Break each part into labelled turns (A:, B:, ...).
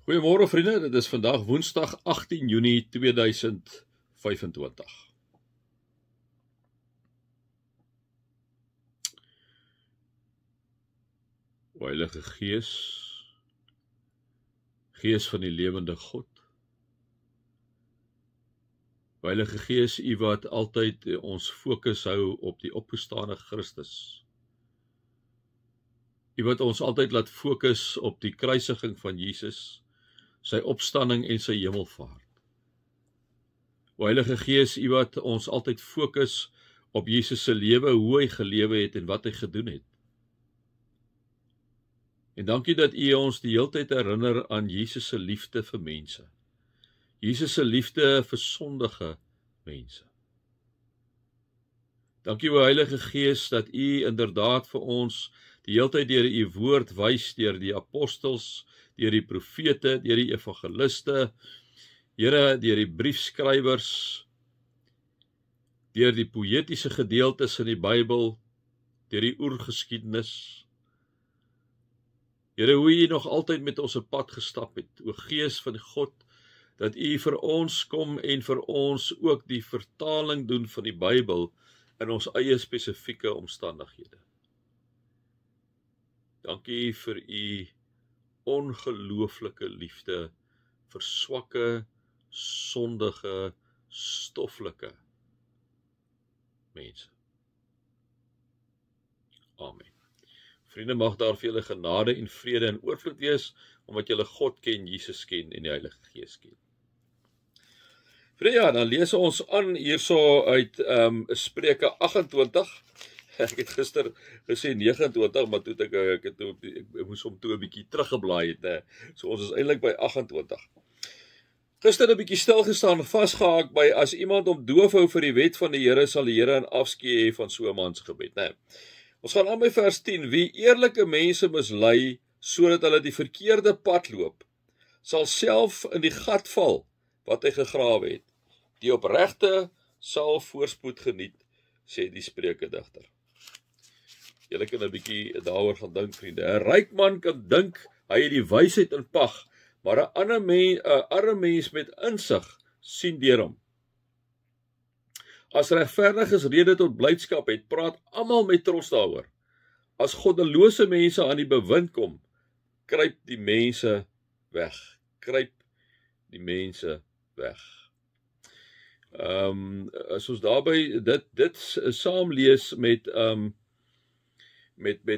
A: Goeiemôre vriende, dit is vandag Woensdag 18 Junie 2025. O Heilige Gees, Gees van die lewende God. O Heilige Gees, U wat altyd ons fokus hou op die opgestane Christus. U wat ons altyd laat fokus op die kruisiging van Jesus, sy opstanding en sy hemelvaart. O Heilige Gees, U wat ons altyd fokus op Jesus se lewe, hoe hy gelewe het en wat hy gedoen het. En dankie dat U ons die hele tyd herinner aan Jesus se liefde vir mense. Jesus se liefde vir sondige mense. Dankie o Heilige Gees dat U inderdaad vir ons die hele tyd deur U woord wys, deur die apostels, deur die profete, deur die evangeliste, Here, deur die briefskrywers, deur die poëtiese gedeeltes in die Bybel, deur die oergeskiedenis. Here, hoe U nog altyd met ons 'n pad gestap het, o Gees van God, dat U vir ons kom en vir ons ook die vertaling doen van die Bybel in ons eie spesifieke omstandighede. Dankie vir U ongelooflike liefde vir swakke, sondige, stoffelike mense. Amen. Vriende, mag daar vir julle genade en vrede en oorvloed wees, omdat julle God ken, Jesus ken en die Heilige Gees ken. Vriende, ja, dan lees ons aan hierso uit Spreuke 28. Ek het gister gesê 29, maar toe ek moes hom toe 'n bietjie teruggeblaai het, né? So ons is eintlik by 28. Gister 'n bietjie stil gestaan, vasgehaak by as iemand hom doof hou vir die wet van die Here, sal die Here 'n afskeid hê van so 'n man se gebed, né? Ons gaan aan by vers 10. Wie eerlike mense mislei sodat hulle die verkeerde pad loop, sal self in die gat val wat hy gegrawe het. Die opregte sal voorspoed geniet, sê die spreukedigter. Julle kan 'n bietjie daaroor gaan dink, vriende. 'n Ryk man kan dink hy het die wysheid in pag, maar 'n arme mens met insig sien deur hom. As regverdiges rede tot blydskap het, praat almal met trots daaroor. As goddelose mense aan die bewind kom, kruip die mense weg. Kruip die mense weg. As ons daarby dit saam lees met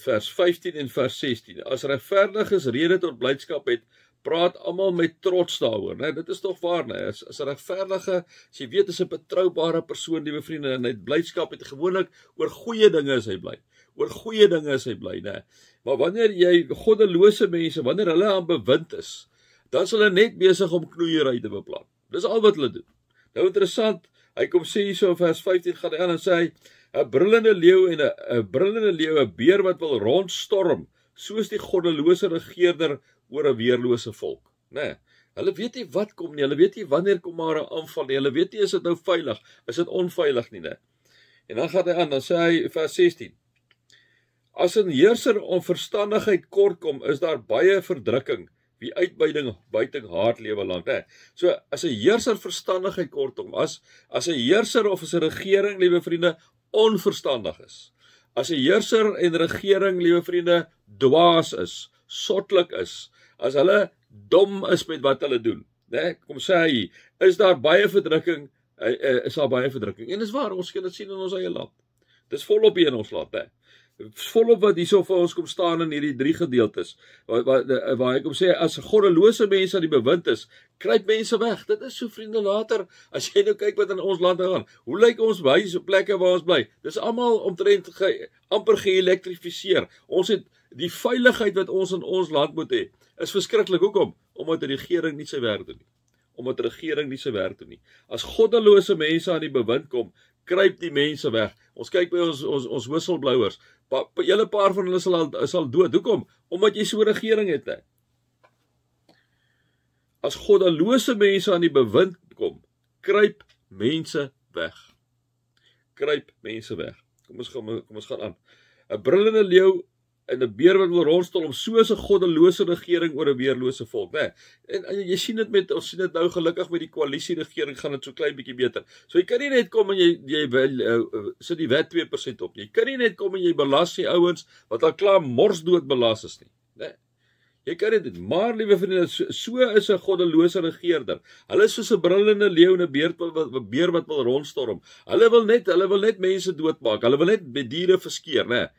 A: vers 15 en vers 16. As regverdiges rede tot blydskap het, praat almal met trots daaroor, né? Dit is tog waar, né? As 'n regverdige, as jy weet, is 'n betroubare persoon, liewe vriende, en hy het blydskap, het gewoonlik oor goeie dinge is hy bly. Oor goeie dinge is hy bly, né? Maar wanneer jy goddelose mense, wanneer hulle aan bewind is, dan is hulle net besig om knoeiery te beplan. Dis al wat hulle doen. Nou interessant, hy kom sê hierso in vers 15 gaan hy aan en sê hy, 'n brullende leeu en 'n beer wat wil rondstorm, soos die goddelose regeerder oor 'n weerlose volk, né? Hulle weet nie wat kom nie, hulle weet nie wanneer kom maar 'n aanval nie, hulle weet nie is dit nou veilig, is dit onveilig nie, né? En dan gaan hy aan, dan sê hy vers 16. As 'n heerser om verstandigheid kort kom, is daar baie verdrukking, wie uitbuiting haat lewe lank, né? So as 'n heerser verstandigheid kort kom, as 'n heerser of as 'n regering, liewe vriende, onverstandig is, as 'n heerser en regering, liewe vriende, dwaas is, sottelik is, as hulle dom is met wat hulle doen, né? Kom sê hy, is daar baie verdrukking, is daar baie verdrukking. En dis waar, ons kan dit sien in ons eie land. Dis volop hier in ons land, né? Volop wat hierso vir ons kom staan in hierdie 3 gedeeltes, waar hy kom sê, as goddelose mense aan die bewind is, kruip mense weg. Dit is so, vriende, later, as jy nou kyk wat in ons land gaan, hoe lyk ons huise, plekke waar ons bly? Dis almal omtrent amper geelektrifiseer. Ons het die veiligheid wat ons in ons land moet hê, is verskriklik. Hoekom? Omdat die regering nie sy werk doen nie. As goddelose mense aan die bewind kom, kruip die mense weg. Ons kyk by ons whistleblowers. Julle paar van hulle sal dood. Hoekom? Omdat jy so 'n regering het, hè. As goddelose mense aan die bewind kom, kruip mense weg. Kom ons gaan aan. 'n brullende leeu en 'n beer wat wil rondstorm, soos 'n goddelose regering oor 'n weerlose volk, né? En jy sien dit ons sien dit nou gelukkig met die koalisie regering gaan dit so klein bietjie beter. So jy kan nie net kom en jy sit die wet 2% op nie. Jy kan nie net kom en jy belas die ouens wat al klaar morsdood belas is nie, né? Jy kan dit doen, maar liewe vriende, so is 'n goddelose regerder. Hulle is soos 'n brullende leeu en 'n beer wat wil rondstorm. Hulle wil net mense doodmaak. Hulle wil net diere verskeer, né?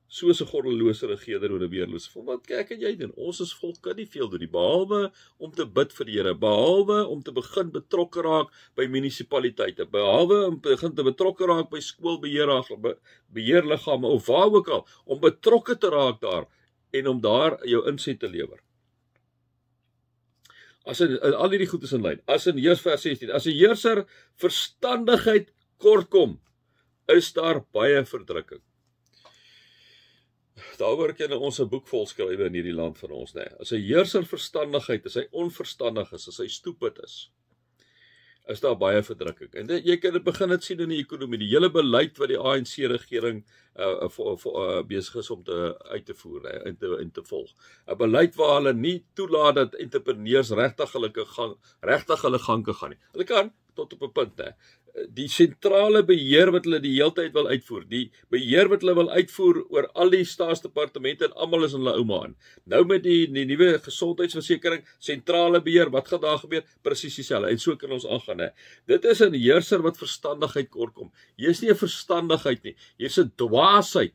A: Soos 'n goddelose regerder oor 'n weerlose volk. Wat kyk en jy doen? Ons as volk kan nie veel doen nie, behalwe om te bid vir die Here, behalwe om te begin betrokke raak by munisipaliteite, behalwe om begin te betrokke raak by beheerliggame of waar ook al, om betrokke te raak daar en om daar jou inset te lewer. As in al hierdie goed is in lyn. As in vers 16, as 'n heerser verstandigheid kortkom, is daar baie verdrukking. Daaroor kan ons 'n boek vol skryf in hierdie land van ons, né? As 'n heerser verstandigheid is, hy onverstandig is, as hy stupid is daar baie verdrukking. En jy kan dit begin sien in die ekonomie, die hele beleid wat die ANC regering besig is om uit te voer en te volg. 'n Beleid waar hulle nie toelaat dat entrepreneurs regtig hulle gang kan gaan nie. Hulle kan tot op 'n punt, né? Die sentrale beheer wat hulle die hele tyd wil uitvoer, die beheer wat hulle wil uitvoer oor al die staatsdepartemente en almal is in hulle ouma aan. Nou met die nuwe gesondheidsversekering, sentrale beheer, wat gaan daar gebeur? Presies dieselfde. En so kan ons aangaan, hè. Dit is 'n heerser wat verstandigheid kortkom. Hier is nie 'n verstandigheid nie, hier is 'n dwaasheid.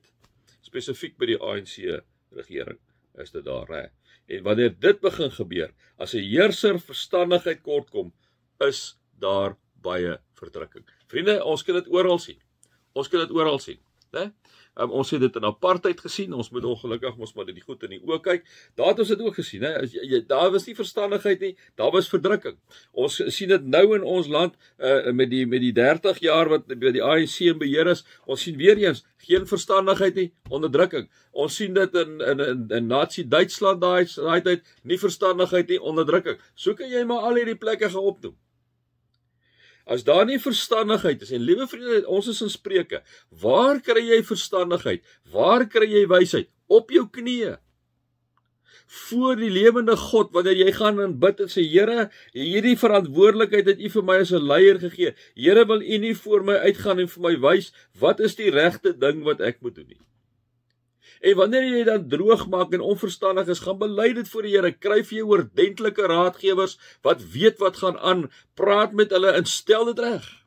A: Spesifiek by die ANC regering is dit daar, hè. En wanneer dit begin gebeur, as 'n heerser verstandigheid kortkom, is daar baie verdrukking. Vriende, ons kan dit oral sien. Né? Ons het dit in apartheid gesien, ons moet ongelukkig ons maar dit goed in die oë kyk. Daar het ons dit ook gesien, hè. Daar was nie verstandigheid nie, daar was verdrukking. Ons sien dit nou in ons land met die 30 jaar wat die ANC in beheer is. Ons sien weer eens geen verstandigheid nie, onderdrukking. Ons sien dit in Nazi Duitsland daai tyd, nie verstandigheid nie, onderdrukking. So kan jy maar al hierdie plekke gaan opnoem. As daar nie verstandigheid is, en liewe vriende, ons is in Spreuke, waar kry jy verstandigheid? Waar kry jy wysheid? Op jou knieë. Voor die lewende God, wanneer jy gaan en bid en sê, Here, hierdie verantwoordelikheid het U vir my as 'n leier gegee. Here, wil U nie voor my uitgaan en vir my wys, wat is die regte ding wat ek moet doen nie? En wanneer jy dan droog maak en onverstandig is, gaan bely dit voor die Here, kry vir jou oordentlike raadgewers, wat weet wat gaan aan, praat met hulle en stel dit reg.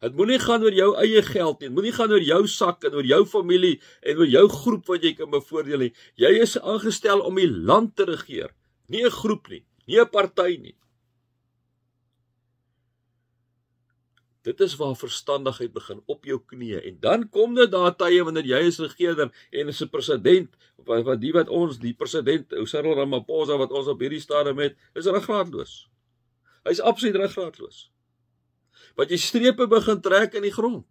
A: Het moenie gaan oor jou eie geld nie, het moenie gaan oor jou sak en oor jou familie en oor jou groep wat jy kan bevoordeel nie. Jy is aangestel om die land te regeer, nie 'n groep nie, nie 'n party nie. Dit is waar verstandigheid begin, op jou knieë. En dan kom dit daar tye wanneer jy is regerder en is 'n president, die president, Cyril Ramaphosa wat ons op hierdie stadium het, is ruggraatloos. Hy is absoluut ruggraatloos. Wat jy strepe begin trek in die grond.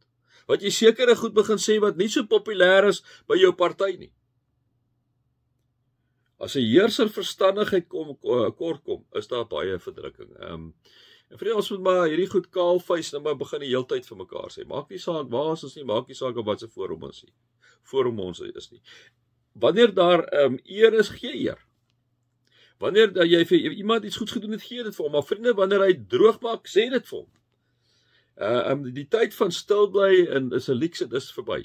A: Wat jy sekere goed begin sê wat nie so populêr is by jou party nie. As 'n heerser verstandigheid kortkom, is daar baie verdrukking. En vriende, ons moet maar hierdie goed kaalvuis nou maar begin die hele tyd vir mekaar sê. Maak nie saak waar ons nie, maak nie saak op wat se forum ons is nie. Wanneer daar eer is, gee eer. Wanneer jy vir iemand iets goeds gedoen het, gee dit vir hom. Maar vriende, wanneer hy droog maak, sê dit vir hom. Die tyd van stil bly en is 'n leeks, dit is verby.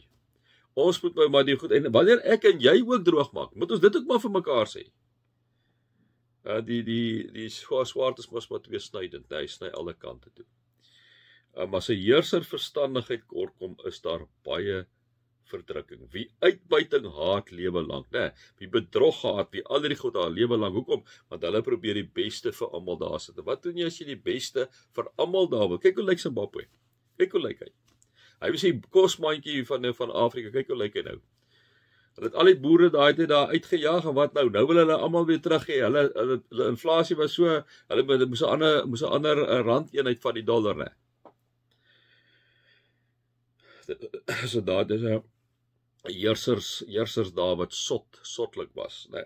A: Ons moet maar die goed, en wanneer ek en jy ook droog maak, moet ons dit ook maar vir mekaar sê. Die swaard is mos maar tweesnydend, hy sny alle kante toe. As 'n heerser verstandigheid kortkom, is daar baie verdrukking. Wie uitbuiting haat lewe lank, né? Wie bedrog haat, wie al hierdie goed haar lewe lank. Hoekom? Want hulle probeer die beste vir almal daar sit. Wat doen jy as jy die beste vir almal daar wil? Kyk hoe lyk Zimbabwe. Kyk hoe lyk hy. Hy was die kosmandjie van Afrika. Kyk hoe lyk hy nou. Hulle het al die boere daar uitgejaag, en wat nou? Nou wil hulle almal weer terug hê. Hulle inflasie was so, hulle moes 'n ander randeenheid van die dollar, né? So daar is 'n heersers daar wat sotlik was, né?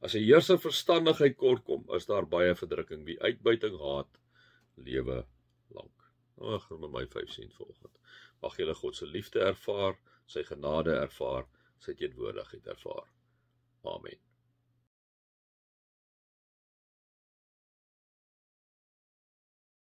A: As 'n heerser verstandigheid kortkom, is daar baie verdrukking. Wie uitbuiting haat, lewe lank. Ag, met my 5 sent vanoggend. Mag julle God se liefde ervaar, sy genade ervaar, sy teenwoordigheid ervaar. Amen.